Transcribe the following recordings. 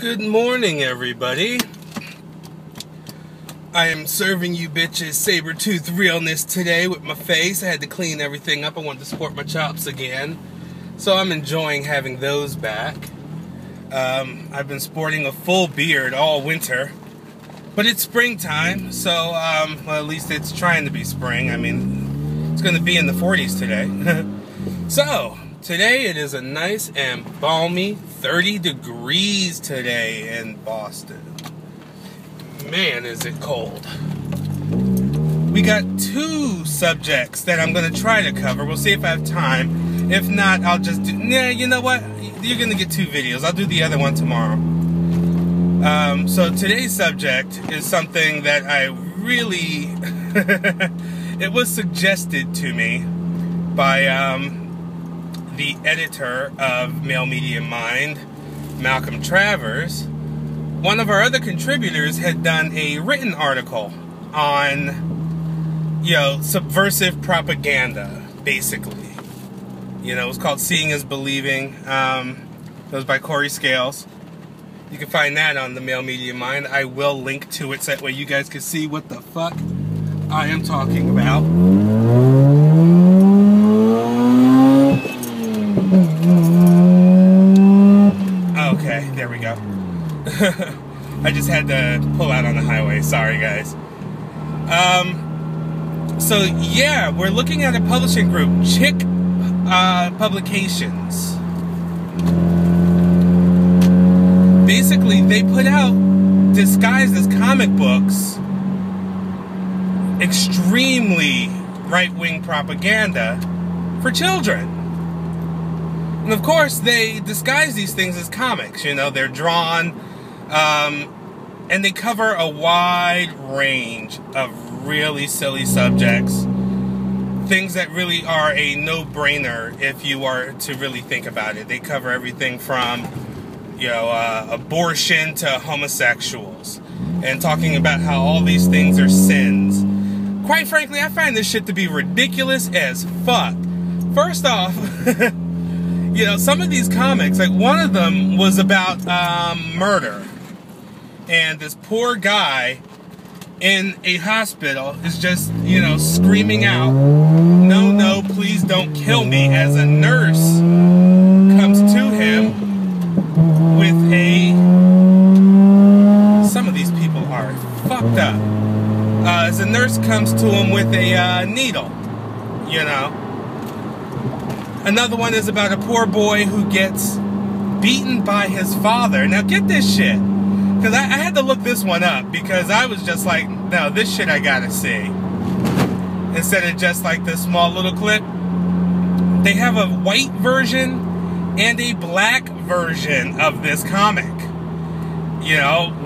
Good morning, everybody. I am serving you bitches saber-tooth realness today with my face. I had to clean everything up. I wanted to sport my chops again. So I'm enjoying having those back. I've been sporting a full beard all winter. But it's springtime, so, well, at least it's trying to be spring. I mean, it's going to be in the 40s today. So, today it is a nice and balmy 30 degrees today in Boston. Man, is it cold. We got two subjects that I'm going to try to cover. We'll see if I have time. If not, I'll just do... Nah, you know what? You're going to get two videos. I'll do the other one tomorrow. So today's subject is something that I really... it was suggested to me by the editor of Male Media Mind, Malcolm Travers. One of our other contributors had done a written article on, subversive propaganda, basically. It was called Seeing is Believing. It was by Corey Scales. You can find that on the Male Media Mind. I will link to it so that way you guys can see what the fuck I am talking about. Okay, there we go. I just had to pull out on the highway. Sorry, guys. So, yeah, we're looking at a publishing group, Chick Publications. Basically, they put out, disguised as comic books, extremely right-wing propaganda for children. And of course, they disguise these things as comics. They're drawn, and they cover a wide range of really silly subjects. Things that really are a no-brainer if you are to really think about it. They cover everything from abortion to homosexuals, and talking about how all these things are sins. Quite frankly, I find this shit to be ridiculous as fuck. First off, some of these comics, like one of them was about murder, and this poor guy in a hospital is just, screaming out, no, please don't kill me, as a nurse comes to him with some of these people are fucked up. As a nurse comes to him with a needle, Another one is about a poor boy who gets beaten by his father. Now get this shit, because I had to look this one up, because I was just like, no, this shit I gotta see. Instead of just like this small little clip, they have a white version and a black version of this comic.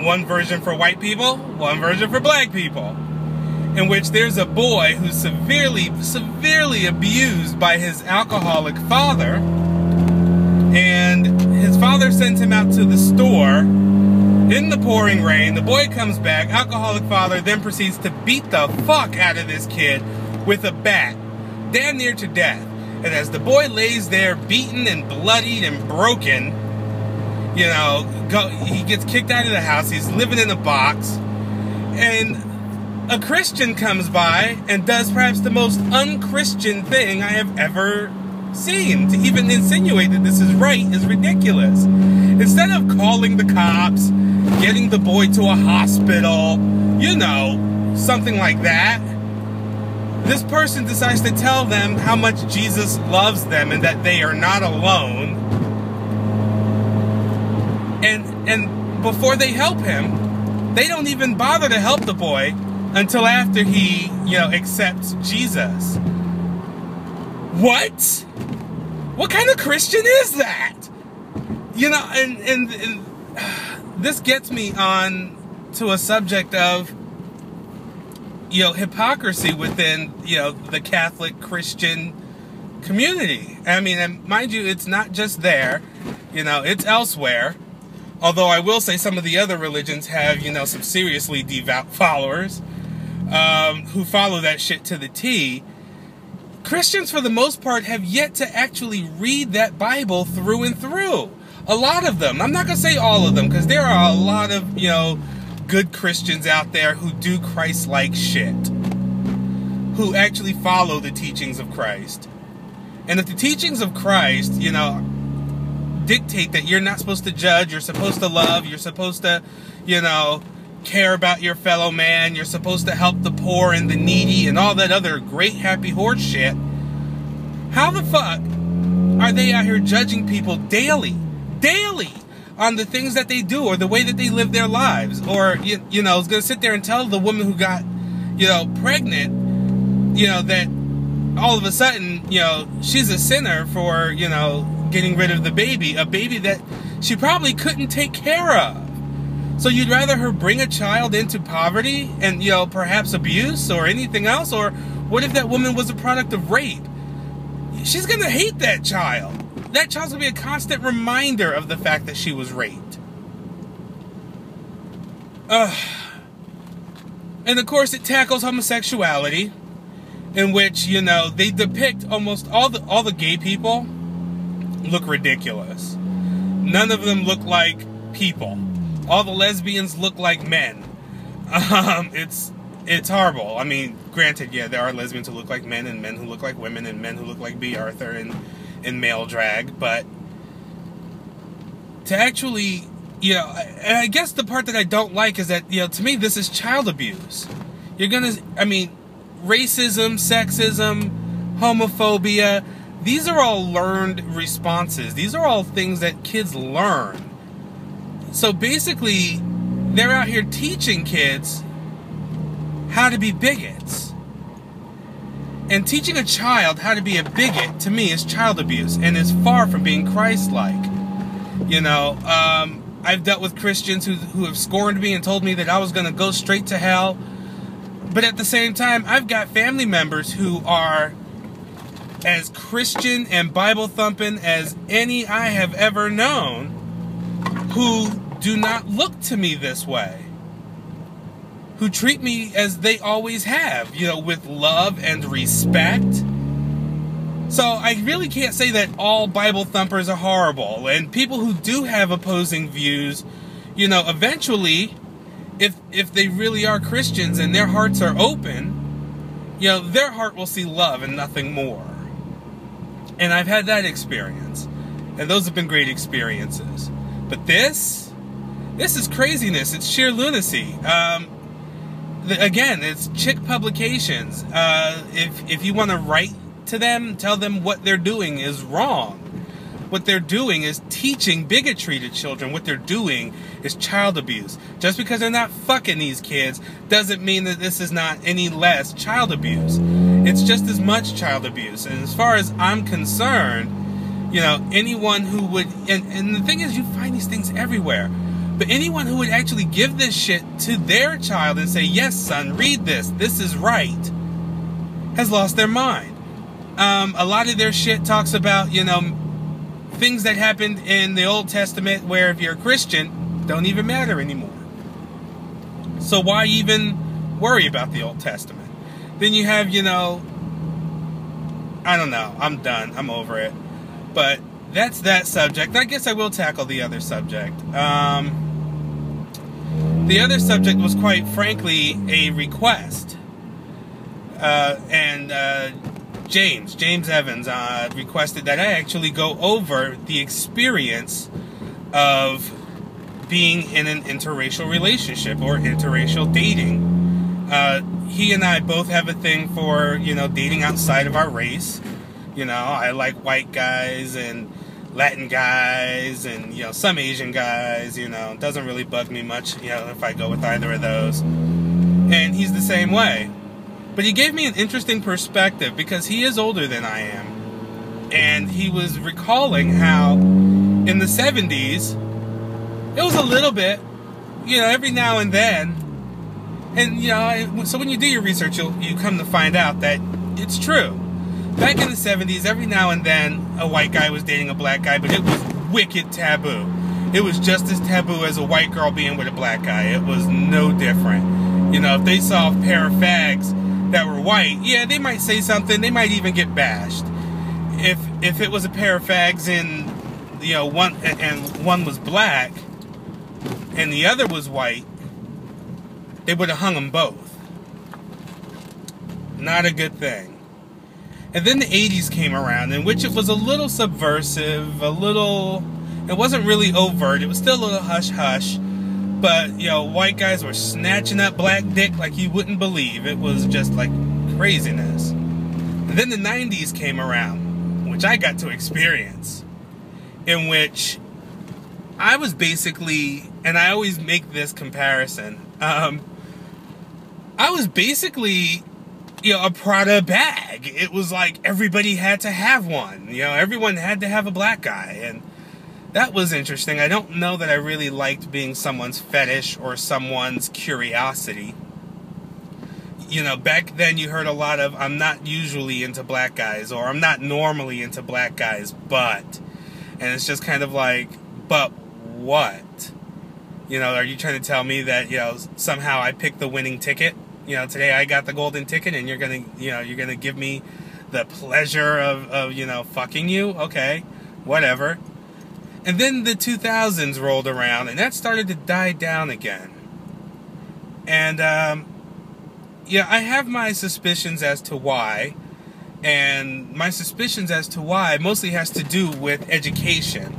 One version for white people, one version for black people. In which there's a boy who's severely abused by his alcoholic father. And his father sends him out to the store in the pouring rain. The boy comes back, alcoholic father then proceeds to beat the fuck out of this kid with a bat, damn near to death. And as the boy lays there beaten and bloodied and broken, he gets kicked out of the house. He's living in a box. And a Christian comes by and does perhaps the most un-Christian thing I have ever seen. To even insinuate that this is right is ridiculous. Instead of calling the cops, getting the boy to a hospital, something like that, this person decides to tell them how much Jesus loves them and that they are not alone. And before they help him, they don't even bother to help the boy until after he, accepts Jesus. What? What kind of Christian is that? And this gets me on to a subject of, hypocrisy within, the Catholic Christian community. I mean, and mind you, it's not just there, it's elsewhere. Although I will say some of the other religions have, some seriously devout followers who follow that shit to the T. Christians, for the most part, have yet to actually read that Bible through and through. A lot of them. I'm not going to say all of them, because there are a lot of, good Christians out there who do Christ-like shit, who actually follow the teachings of Christ. And if the teachings of Christ, dictate that you're not supposed to judge, you're supposed to love, you're supposed to, care about your fellow man, you're supposed to help the poor and the needy and all that other great happy horse shit, how the fuck are they out here judging people daily on the things that they do or the way that they live their lives? Or, is going to sit there and tell the woman who got, pregnant, that all of a sudden, she's a sinner for, getting rid of the baby, a baby that she probably couldn't take care of. So you'd rather her bring a child into poverty and, perhaps abuse or anything else? Or what if that woman was a product of rape? She's going to hate that child. That child's going to be a constant reminder of the fact that she was raped. And of course it tackles homosexuality, in which, they depict almost all the gay people look ridiculous. None of them look like people. All the lesbians look like men. It's horrible. I mean, granted, yeah, there are lesbians who look like men, and men who look like women, and men who look like B. Arthur in male drag, but to actually, and I guess the part that I don't like is that, to me, this is child abuse. Racism, sexism, homophobia, these are all learned responses. These are all things that kids learn. So basically, they're out here teaching kids how to be bigots. And teaching a child how to be a bigot, to me, is child abuse, and is far from being Christ-like. I've dealt with Christians who have scorned me and told me that I was going to go straight to hell. But at the same time, I've got family members who are as Christian and Bible-thumping as any I have ever known, who do not look to me this way, who treat me as they always have, with love and respect. So I really can't say that all Bible thumpers are horrible. And people who do have opposing views, eventually, if they really are Christians and their hearts are open, their heart will see love and nothing more. And I've had that experience. And those have been great experiences. But this is craziness. It's sheer lunacy. Again, it's chick publications. If you want to write to them, tell them what they're doing is wrong. What they're doing is teaching bigotry to children. What they're doing is child abuse. Just because they're not fucking these kids doesn't mean that this is not any less child abuse. It's just as much child abuse. And as far as I'm concerned, anyone who would, and the thing is, you find these things everywhere, but anyone who would actually give this shit to their child and say, yes, son, read this is right, has lost their mind. A lot of their shit talks about, things that happened in the Old Testament where if you're a Christian, don't even matter anymore. So why even worry about the Old Testament? Then you have, I don't know, I'm done, I'm over it. But that's that subject. I guess I will tackle the other subject. The other subject was, quite frankly, a request. James Evans requested that I actually go over the experience of being in an interracial relationship or interracial dating. He and I both have a thing for, dating outside of our race. I like white guys and Latin guys and, some Asian guys, doesn't really bug me much, if I go with either of those. And he's the same way. But he gave me an interesting perspective because he is older than I am. And he was recalling how in the 70s, it was a little bit, every now and then. And, so when you do your research, you come to find out that it's true. Back in the 70s, every now and then, a white guy was dating a black guy, but it was wicked taboo. It was just as taboo as a white girl being with a black guy. It was no different. If they saw a pair of fags that were white, yeah, they might say something. They might even get bashed. If it was a pair of fags in, one was black, and the other was white, they would have hung them both. Not a good thing. And then the 80s came around, in which it was a little subversive, it wasn't really overt, it was still a little hush-hush, but, white guys were snatching up black dick like you wouldn't believe. It was just like craziness. And then the 90s came around, which I got to experience, in which I was basically, and I always make this comparison, I was basically, a Prada bag. It was like everybody had to have one. Everyone had to have a black guy, and that was interesting. I don't know that I really liked being someone's fetish or someone's curiosity. Back then you heard a lot of, I'm not usually into black guys, or I'm not normally into black guys, but, and it's just kind of like, but what? Are you trying to tell me that, somehow I picked the winning ticket? Today I got the golden ticket, and you're gonna give me the pleasure of fucking you? Okay, whatever. And then the 2000s rolled around, and that started to die down again. And, I have my suspicions as to why. And my suspicions as to why mostly has to do with education.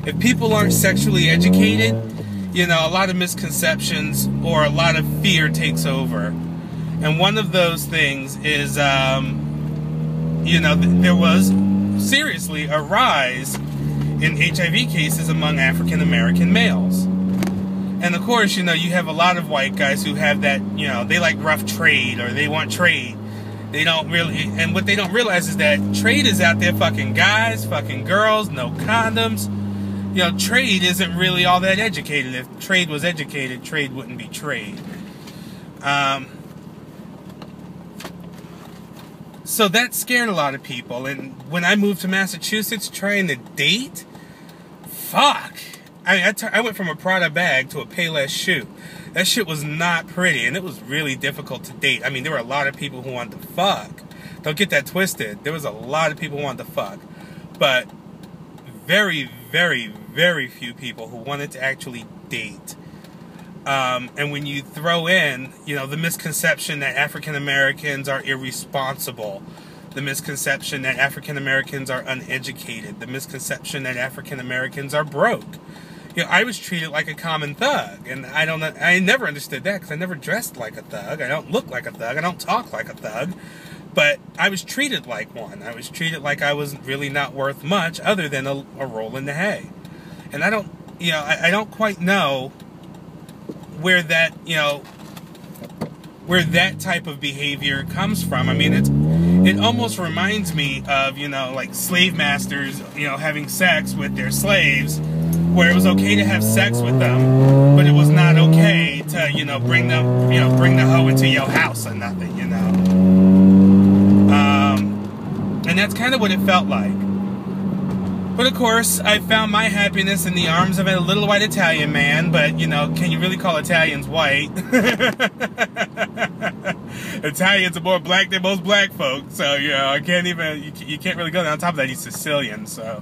If people aren't sexually educated, a lot of misconceptions or a lot of fear takes over. And one of those things is, there was seriously a rise in HIV cases among African American males. And of course, you have a lot of white guys who have that, they like rough trade, or they want trade. They don't really, and what they don't realize is that trade is out there fucking guys, fucking girls, no condoms. Trade isn't really all that educated. If trade was educated, trade wouldn't be trade. So that scared a lot of people. And when I moved to Massachusetts trying to date, fuck. I went from a Prada bag to a Payless shoe. That shit was not pretty, and it was really difficult to date. There were a lot of people who wanted to fuck. Don't get that twisted. There was a lot of people who wanted to fuck. But very, very, very few people who wanted to actually date. And when you throw in, the misconception that African Americans are irresponsible, the misconception that African Americans are uneducated, the misconception that African Americans are broke. I was treated like a common thug, and I never understood that, because I never dressed like a thug. I don't look like a thug. I don't talk like a thug. But I was treated like one. I was treated like I was really not worth much other than a roll in the hay. And I don't quite know where that, where that type of behavior comes from. It almost reminds me of, like slave masters, having sex with their slaves, where it was okay to have sex with them, but it was not okay to, bring the hoe into your house or nothing, And that's kind of what it felt like. But of course, I found my happiness in the arms of a little white Italian man, but, can you really call Italians white? Italians are more black than most black folks, so, I can't even, you can't really go there. On top of that, he's Sicilian, so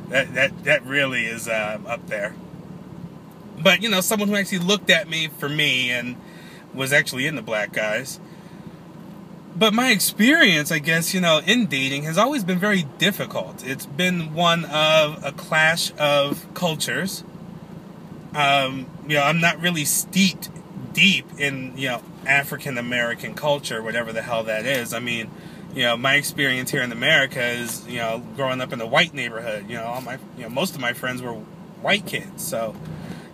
that really is up there. But, someone who actually looked at me for me and was actually into black guys. But my experience, I guess, in dating has always been very difficult. It's been one of a clash of cultures. I'm not really steeped deep in, African American culture, whatever the hell that is. My experience here in America is, growing up in a white neighborhood. Most of my friends were white kids, so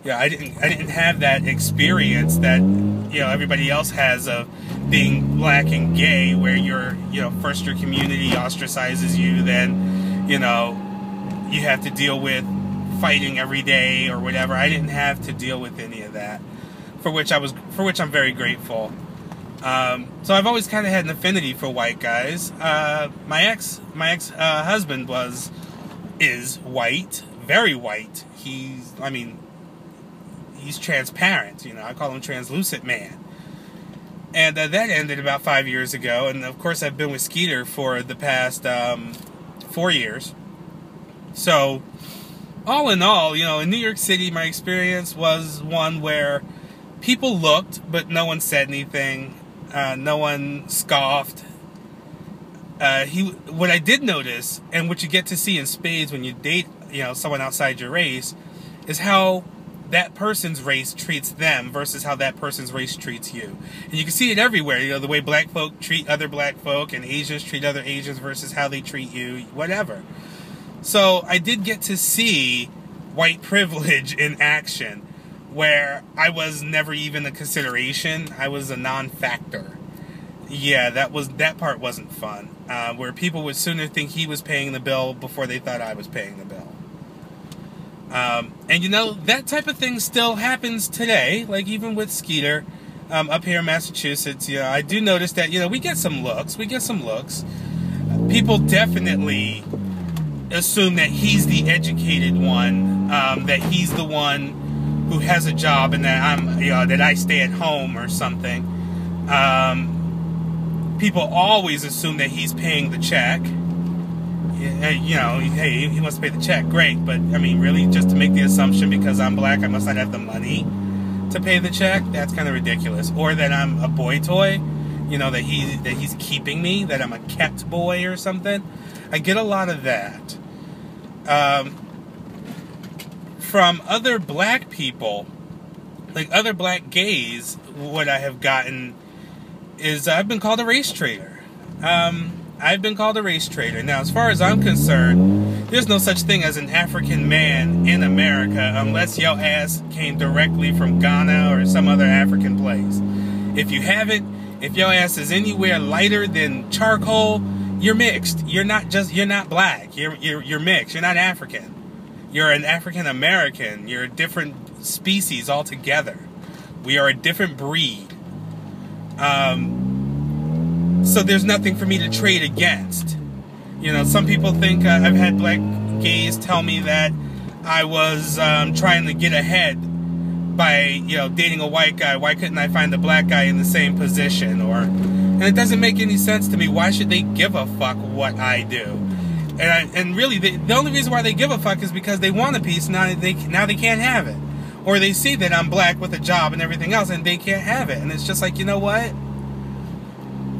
I didn't have that experience that everybody else has of being black and gay, where first your community ostracizes you, then you have to deal with fighting every day or whatever. I didn't have to deal with any of that, for which I'm very grateful. So I've always kind of had an affinity for white guys. My ex husband is white, very white. He's transparent. I call him translucent man. And that ended about 5 years ago. And of course, I've been with Skeeter for the past 4 years. So all in all, you know, in New York City, my experience was one where people looked, but no one said anything. No one scoffed. What I did notice, and what you get to see in spades when you date, you know, someone outside your race, is how that person's race treats them versus how that person's race treats you. And you can see it everywhere, you know, the way black folk treat other black folk and Asians treat other Asians versus how they treat you, whatever. So I did get to see white privilege in action, where I was never even a consideration. I was a non-factor. Yeah, that part wasn't fun. Where people would sooner think he was paying the bill before they thought I was paying the bill. And you know, that type of thing still happens today, like even with Skeeter, up here in Massachusetts. You know, I do notice that, you know, we get some looks. People definitely assume that he's the educated one, that he's the one who has a job, and that that I stay at home or something. People always assume that he's paying the check. You know, hey, he wants to pay the check, great, but I mean, really, just to make the assumption because I'm black, I must not have the money to pay the check? That's kind of ridiculous. Or that I'm a boy toy, you know, that he's keeping me, that I'm a kept boy or something. I get a lot of that. From other black people, like other black gays, what I have gotten is I've been called a race traitor. I've been called a race traitor. Now, as far as I'm concerned, there's no such thing as an African man in America unless your ass came directly from Ghana or some other African place. If you haven't, if your ass is anywhere lighter than charcoal, you're mixed. You're not black. You're mixed. You're not African. You're an African American. You're a different species altogether. We are a different breed. So there's nothing for me to trade against. You know, some people think I've had black gays tell me that I was trying to get ahead by, you know, dating a white guy. Why couldn't I find a black guy in the same position? And it doesn't make any sense to me. Why should they give a fuck what I do? And really, the only reason why they give a fuck is because they want a piece. Now they can't have it. Or they see that I'm black with a job and everything else, and they can't have it. And it's just like, you know what?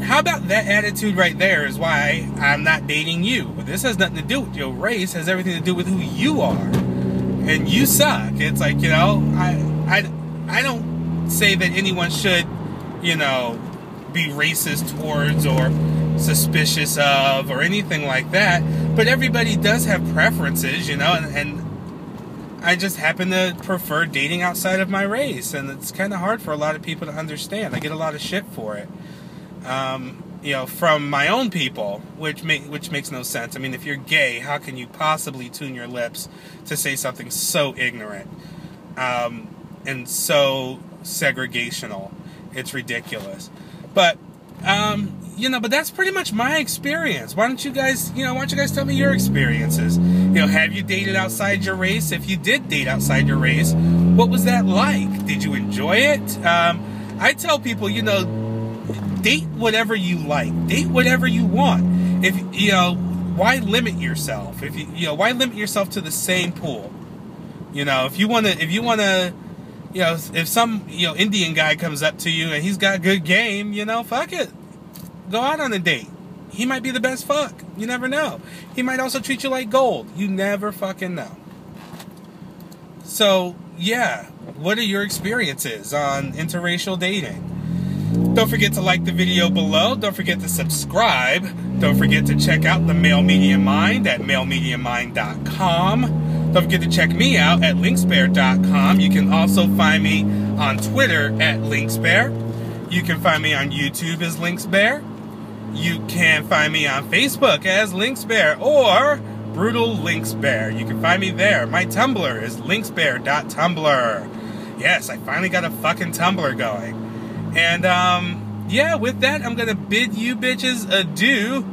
How about that attitude right there is why I'm not dating you. This has nothing to do with your race. It has everything to do with who you are. And you suck. It's like, you know, I don't say that anyone should, you know, be racist towards or suspicious of or anything like that. But everybody does have preferences, you know, and I just happen to prefer dating outside of my race. And it's kind of hard for a lot of people to understand. I get a lot of shit for it. You know, from my own people, which makes no sense. I mean, if you're gay, how can you possibly tune your lips to say something so ignorant and so segregational? It's ridiculous. But you know, but that's pretty much my experience. Why don't you guys tell me your experiences? You know, have you dated outside your race? If you did date outside your race, what was that like? Did you enjoy it? I tell people, you know, date whatever you like. Date whatever you want. If you know, why limit yourself? Why limit yourself to the same pool? You know, if you wanna, you know, if some, you know, Indian guy comes up to you and he's got good game, you know, fuck it. Go out on a date. He might be the best fuck. You never know. He might also treat you like gold. You never fucking know. So, yeah. What are your experiences on interracial dating? Don't forget to like the video below. Don't forget to subscribe. Don't forget to check out the Male Media Mind at malemediamind.com. Don't forget to check me out at lynxbear.com. You can also find me on Twitter at lynxbear. You can find me on YouTube as lynxbear. You can find me on Facebook as lynxbear or Brutal Lynxbear. You can find me there. My Tumblr is lynxbear.tumblr. Yes, I finally got a fucking Tumblr going. And, yeah, with that, I'm gonna bid you bitches adieu.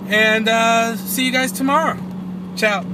And, see you guys tomorrow. Ciao.